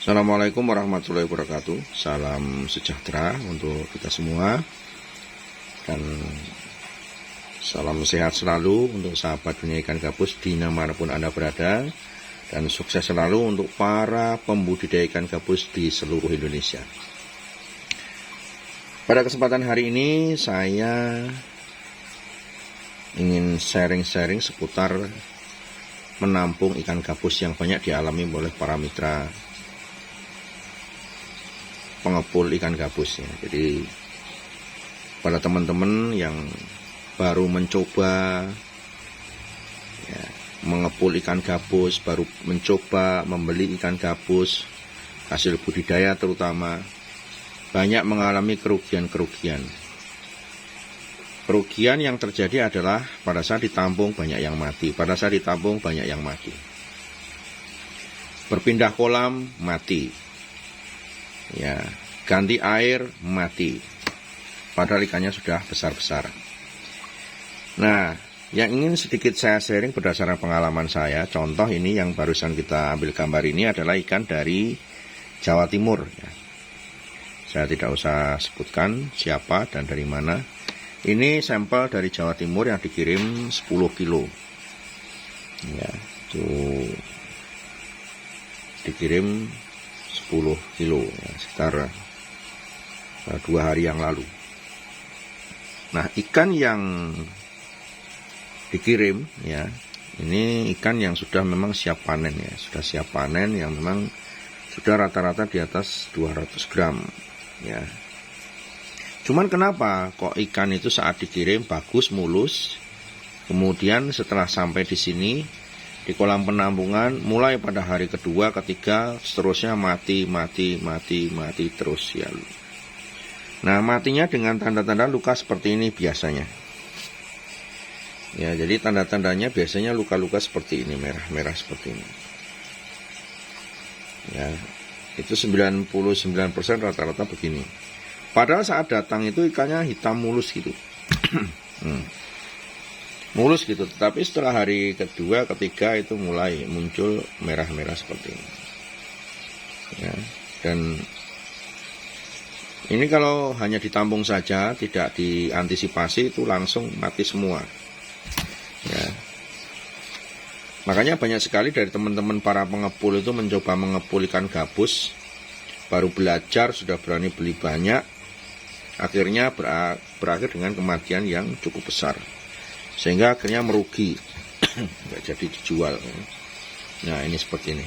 Assalamualaikum warahmatullahi wabarakatuh. Salam sejahtera untuk kita semua dan salam sehat selalu untuk sahabat dunia ikan gabus dimanapun Anda berada, dan sukses selalu untuk para pembudidaya ikan gabus di seluruh Indonesia. Pada kesempatan hari ini saya ingin sharing-sharing seputar menampung ikan gabus yang banyak dialami oleh para mitra pengepul ikan gabus ya. Jadi pada teman-teman yang baru mencoba ya, mengepul ikan gabus, baru mencoba membeli ikan gabus hasil budidaya, terutama banyak mengalami kerugian yang terjadi adalah pada saat ditampung banyak yang mati, berpindah kolam mati ya, ganti air mati, padahal ikannya sudah besar-besar. Nah, yang ingin sedikit saya sharing berdasarkan pengalaman saya, contoh ini yang barusan kita ambil gambar ini adalah ikan dari Jawa Timur ya. Saya tidak usah sebutkan siapa dan dari mana. Ini sampel dari Jawa Timur yang dikirim 10 kilo ya, itu dikirim 10 kilo ya, sekitar 2 hari yang lalu. Nah, ikan yang dikirim ya, ini ikan yang sudah memang siap panen ya, sudah siap panen, yang memang sudah rata-rata di atas 200 gram ya. Cuman kenapa kok ikan itu saat dikirim bagus, mulus, kemudian setelah sampai di sini di kolam penampungan, mulai pada hari kedua, ketiga, seterusnya mati terus ya. Nah, matinya dengan tanda-tanda luka seperti ini biasanya. Ya, jadi tanda-tandanya biasanya luka-luka seperti ini, merah-merah seperti ini. Ya, itu 99% rata-rata begini. Padahal saat datang itu ikannya hitam mulus gitu. Mulus gitu, tetapi setelah hari kedua, ketiga itu mulai muncul merah-merah seperti ini ya. Dan ini kalau hanya ditampung saja, tidak diantisipasi, itu langsung mati semua ya. Makanya banyak sekali dari teman-teman para pengepul itu mencoba mengepul ikan gabus, baru belajar sudah berani beli banyak, akhirnya berakhir dengan kematian yang cukup besar, sehingga akhirnya merugi, nggak jadi dijual. Nah, ini seperti ini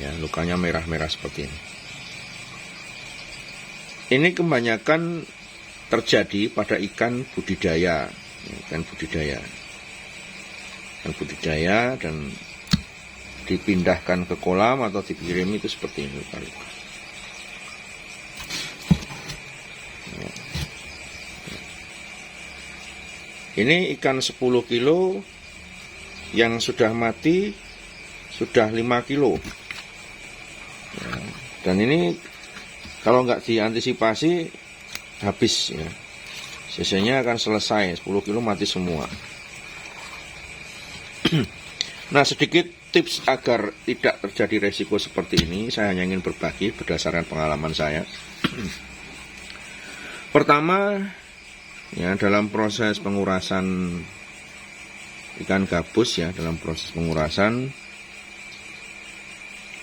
ya, lukanya merah-merah seperti ini. Ini kebanyakan terjadi pada ikan budidaya, dan dipindahkan ke kolam atau dikirim itu seperti ini luka-luka. Ini ikan 10 kilo yang sudah mati sudah 5 kilo ya. Dan ini kalau nggak diantisipasi habis ya, sisanya akan selesai, 10 kilo mati semua. Nah, sedikit tips agar tidak terjadi resiko seperti ini, saya hanya ingin berbagi berdasarkan pengalaman saya. Pertama ya, dalam proses pengurasan ikan gabus ya,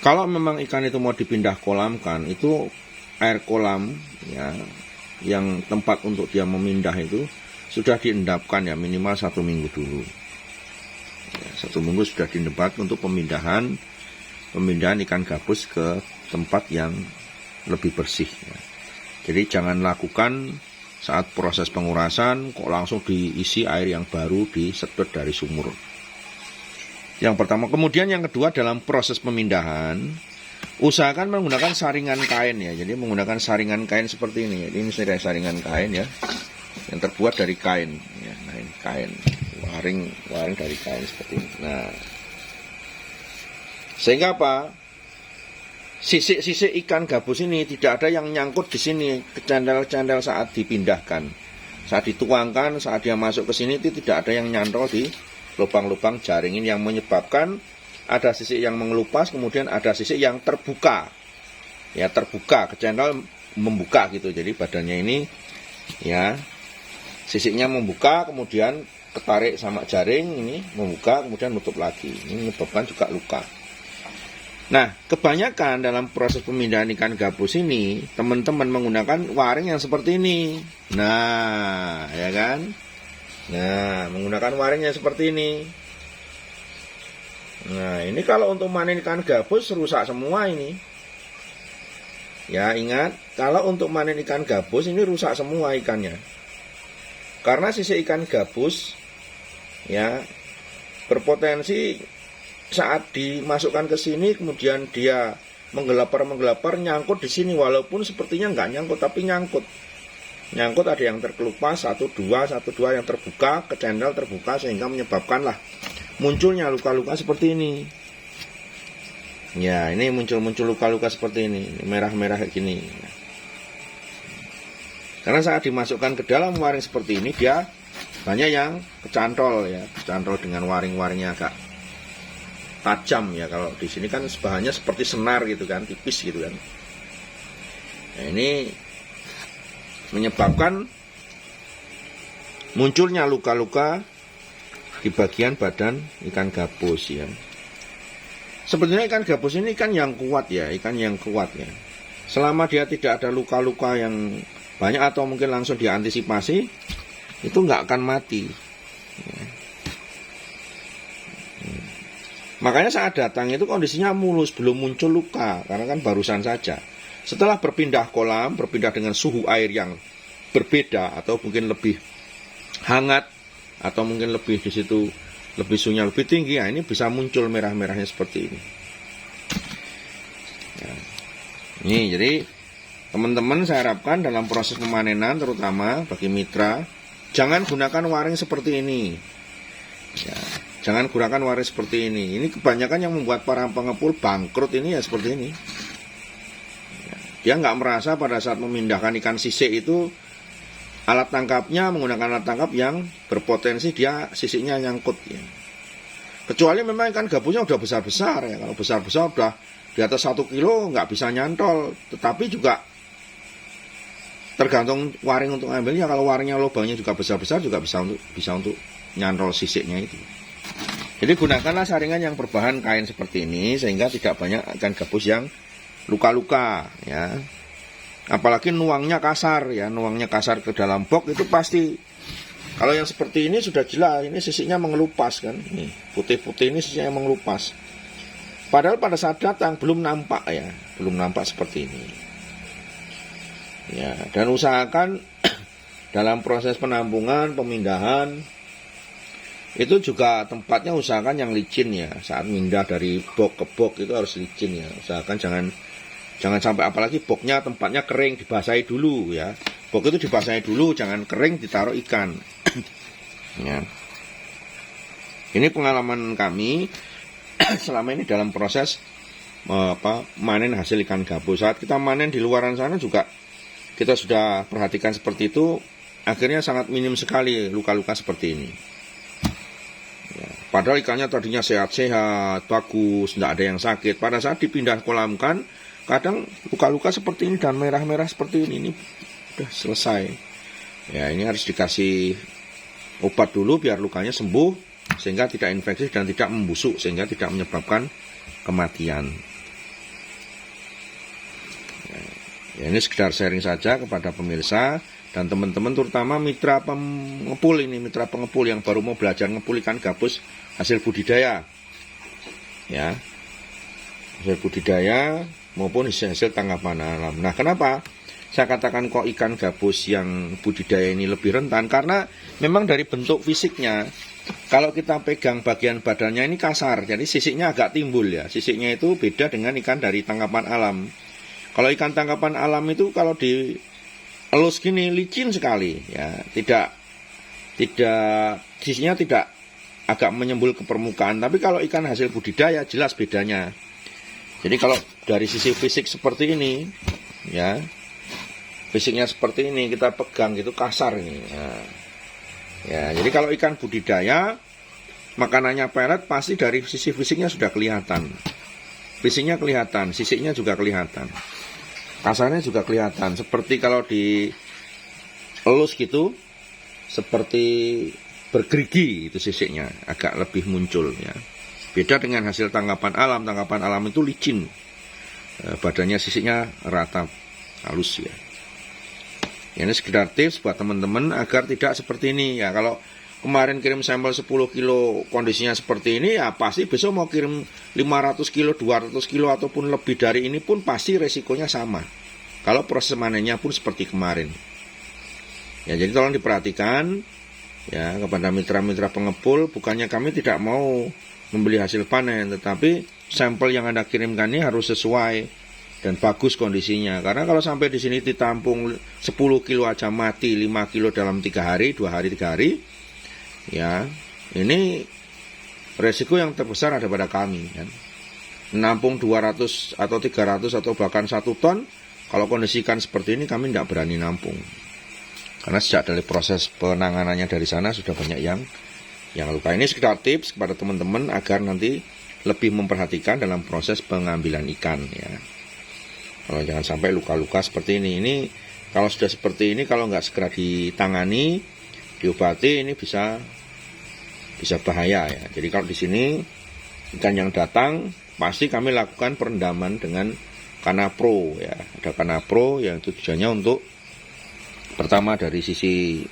kalau memang ikan itu mau dipindah kolamkan, itu air kolam ya, yang tempat untuk dia memindah itu sudah diendapkan ya, minimal 1 minggu dulu ya, 1 minggu sudah diendap untuk pemindahan ikan gabus ke tempat yang lebih bersih ya. Jadi jangan lakukan saat proses pengurasan kok langsung diisi air yang baru disedot dari sumur. Yang pertama. Kemudian yang kedua, dalam proses pemindahan usahakan menggunakan saringan kain ya. Jadi menggunakan saringan kain seperti ini. Ini saringan kain ya, yang terbuat dari kain ya, kain waring dari kain seperti ini. Nah, sehingga apa? Sisik-sisik ikan gabus ini tidak ada yang nyangkut di sini, kecandal-candal saat dipindahkan. Saat dituangkan, saat dia masuk ke sini, itu tidak ada yang nyantol di lubang-lubang jaring ini, yang menyebabkan ada sisik yang mengelupas, kemudian ada sisik yang terbuka. Ya, terbuka, kecendol membuka gitu. Jadi badannya ini ya sisiknya membuka, kemudian ketarik sama jaring ini membuka, kemudian nutup lagi. Ini menyebabkan juga luka. Nah, kebanyakan dalam proses pemindahan ikan gabus ini, teman-teman menggunakan waring yang seperti ini. Nah, ya kan? Nah, menggunakan waring yang seperti ini. Nah, ini kalau untuk manen ikan gabus rusak semua ini. Ya, ingat, kalau untuk manen ikan gabus ini rusak semua ikannya. Karena sisik ikan gabus ya berpotensi saat dimasukkan ke sini kemudian dia menggelapar nyangkut di sini, walaupun sepertinya nggak nyangkut tapi nyangkut ada yang terkelupas, satu dua yang terbuka, kecendol terbuka, sehingga menyebabkanlah munculnya luka-luka seperti ini. Ya, ini muncul luka-luka seperti ini merah-merah kayak gini. Karena saat dimasukkan ke dalam waring seperti ini, dia banyak yang kecantol ya, kecantol dengan waring-waringnya agak tajam ya. Kalau di sini kan bahannya seperti senar gitu kan, tipis gitu kan. Nah, ini menyebabkan munculnya luka-luka di bagian badan ikan gabus ya. Sebenarnya ikan gabus ini ikan yang kuat ya, ikan yang kuat ya. Selama dia tidak ada luka-luka yang banyak atau mungkin langsung diantisipasi, itu nggak akan mati. Ya. Makanya saat datang itu kondisinya mulus, belum muncul luka, karena kan barusan saja. Setelah berpindah kolam, berpindah dengan suhu air yang berbeda atau mungkin lebih hangat atau mungkin lebih di situ lebih suhunya lebih tinggi, ya ini bisa muncul merah-merahnya seperti ini. Ya. Ini jadi teman-teman saya harapkan dalam proses pemanenan terutama bagi mitra, jangan gunakan waring seperti ini. Ya, jangan gunakan waring seperti ini. Ini kebanyakan yang membuat para pengepul bangkrut ini ya seperti ini. Ya, dia nggak merasa pada saat memindahkan ikan sisik itu alat tangkapnya menggunakan alat tangkap yang berpotensi dia sisiknya nyangkut ya. Kecuali memang ikan gabusnya udah besar-besar ya. Kalau besar-besar udah di atas 1 kilo nggak bisa nyantol. Tetapi juga tergantung waring untuk ngambilnya. Kalau waringnya lubangnya juga besar-besar juga bisa untuk nyantol sisiknya itu. Jadi gunakanlah saringan yang berbahan kain seperti ini sehingga tidak banyak ikan gabus yang luka-luka ya. Apalagi nuangnya kasar ya, nuangnya kasar ke dalam box itu pasti. Kalau yang seperti ini sudah jelas, ini sisiknya mengelupas kan. Ini putih-putih ini sisiknya mengelupas. Padahal pada saat datang belum nampak ya, belum nampak seperti ini. Ya, dan usahakan dalam proses penampungan, pemindahan itu juga tempatnya usahakan yang licin ya. Saat pindah dari box ke box itu harus licin ya. Usahakan jangan sampai, apalagi boxnya tempatnya kering, dibasahi dulu ya. Box itu dibasahi dulu, jangan kering ditaruh ikan. Ya. Ini pengalaman kami selama ini dalam proses manen hasil ikan gabus. Saat kita manen di luaran sana juga kita sudah perhatikan seperti itu, akhirnya sangat minim sekali luka-luka seperti ini. Ya. Padahal ikannya tadinya sehat-sehat, bagus, tidak ada yang sakit. Pada saat dipindah kolamkan, kadang luka-luka seperti ini dan merah-merah seperti ini udah selesai. Ya, ini harus dikasih obat dulu biar lukanya sembuh sehingga tidak infeksi dan tidak membusuk sehingga tidak menyebabkan kematian. Ya, ini sekedar sharing saja kepada pemirsa dan teman-teman terutama mitra pengepul ini, mitra pengepul yang baru mau belajar ngepul ikan gabus hasil budidaya. Ya. Hasil budidaya maupun hasil tangkapan alam. Nah, kenapa saya katakan kok ikan gabus yang budidaya ini lebih rentan? Karena memang dari bentuk fisiknya, kalau kita pegang bagian badannya ini kasar, jadi sisiknya agak timbul ya. Sisiknya itu beda dengan ikan dari tangkapan alam. Kalau ikan tangkapan alam itu kalau dielus gini licin sekali ya, tidak sisiknya tidak agak menyembul ke permukaan. Tapi kalau ikan hasil budidaya jelas bedanya. Jadi kalau dari sisi fisik seperti ini, ya, fisiknya seperti ini kita pegang gitu kasar ini. Ya, jadi kalau ikan budidaya makanannya pelet, pasti dari sisi fisiknya sudah kelihatan. Fisiknya kelihatan, sisiknya juga kelihatan. Kasarnya juga kelihatan. Seperti kalau di elus gitu, seperti bergerigi itu sisiknya, agak lebih muncul ya. Beda dengan hasil tangkapan alam itu licin. Badannya sisiknya rata, halus ya. Ini sekedar tips buat teman-teman agar tidak seperti ini ya. Kalau kemarin kirim sampel 10 kilo kondisinya seperti ini, ya pasti besok mau kirim 500 kilo, 200 kilo ataupun lebih dari ini pun pasti resikonya sama. Kalau proses panennya pun seperti kemarin. Ya, jadi tolong diperhatikan ya kepada mitra-mitra pengepul, bukannya kami tidak mau membeli hasil panen, tetapi sampel yang Anda kirimkan ini harus sesuai dan bagus kondisinya. Karena kalau sampai di sini ditampung 10 kilo aja mati, 5 kilo dalam 3 hari, 2 hari, 3 hari, ya ini resiko yang terbesar ada pada kami kan. Menampung 200 atau 300 atau bahkan 1 ton, kalau kondisikan seperti ini kami tidak berani nampung. Karena sejak dari proses penanganannya dari sana sudah banyak yang luka. Ini sekedar tips kepada teman-teman agar nanti lebih memperhatikan dalam proses pengambilan ikan ya. Kalau jangan sampai luka-luka seperti ini. Ini kalau sudah seperti ini, kalau nggak segera ditangani, diobati, ini bisa bahaya ya. Jadi kalau di sini ikan yang datang pasti kami lakukan perendaman dengan Kanapro ya. Ada Kanapro yang tujuannya untuk pertama dari sisi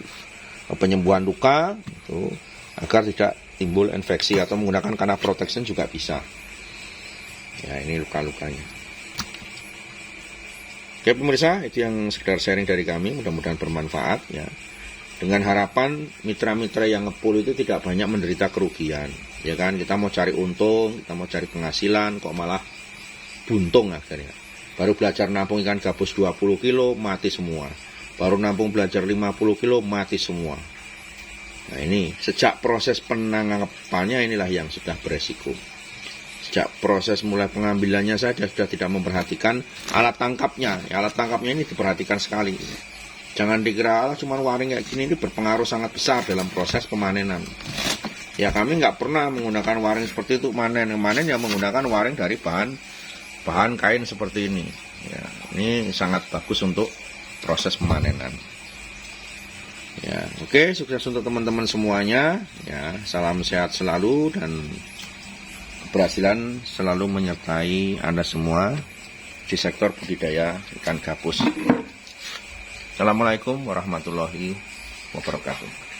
penyembuhan luka itu, agar tidak timbul infeksi, atau menggunakan Kanapro Protection juga bisa. Ya, ini luka-lukanya. Oke pemirsa, itu yang sekedar sharing dari kami, mudah-mudahan bermanfaat ya. Dengan harapan mitra-mitra yang ngepul itu tidak banyak menderita kerugian. Ya kan, kita mau cari untung, kita mau cari penghasilan, kok malah buntung akhirnya. Baru belajar nampung ikan gabus 20 kilo, mati semua. Baru nampung belajar 50 kilo, mati semua. Nah ini, sejak proses penangkapannya inilah yang sudah beresiko. Sejak proses mulai pengambilannya saja sudah tidak memperhatikan alat tangkapnya. Ya, alat tangkapnya ini diperhatikan sekali. Jangan dikira cuma waring kayak gini, ini berpengaruh sangat besar dalam proses pemanenan. Ya kami nggak pernah menggunakan waring seperti itu manen. Yang manen yang menggunakan waring dari bahan kain seperti ini. Ya, ini sangat bagus untuk proses pemanenan. Ya, oke, sukses untuk teman-teman semuanya. Ya, salam sehat selalu dan keberhasilan selalu menyertai Anda semua di sektor budidaya ikan gabus. Assalamualaikum warahmatullahi wabarakatuh.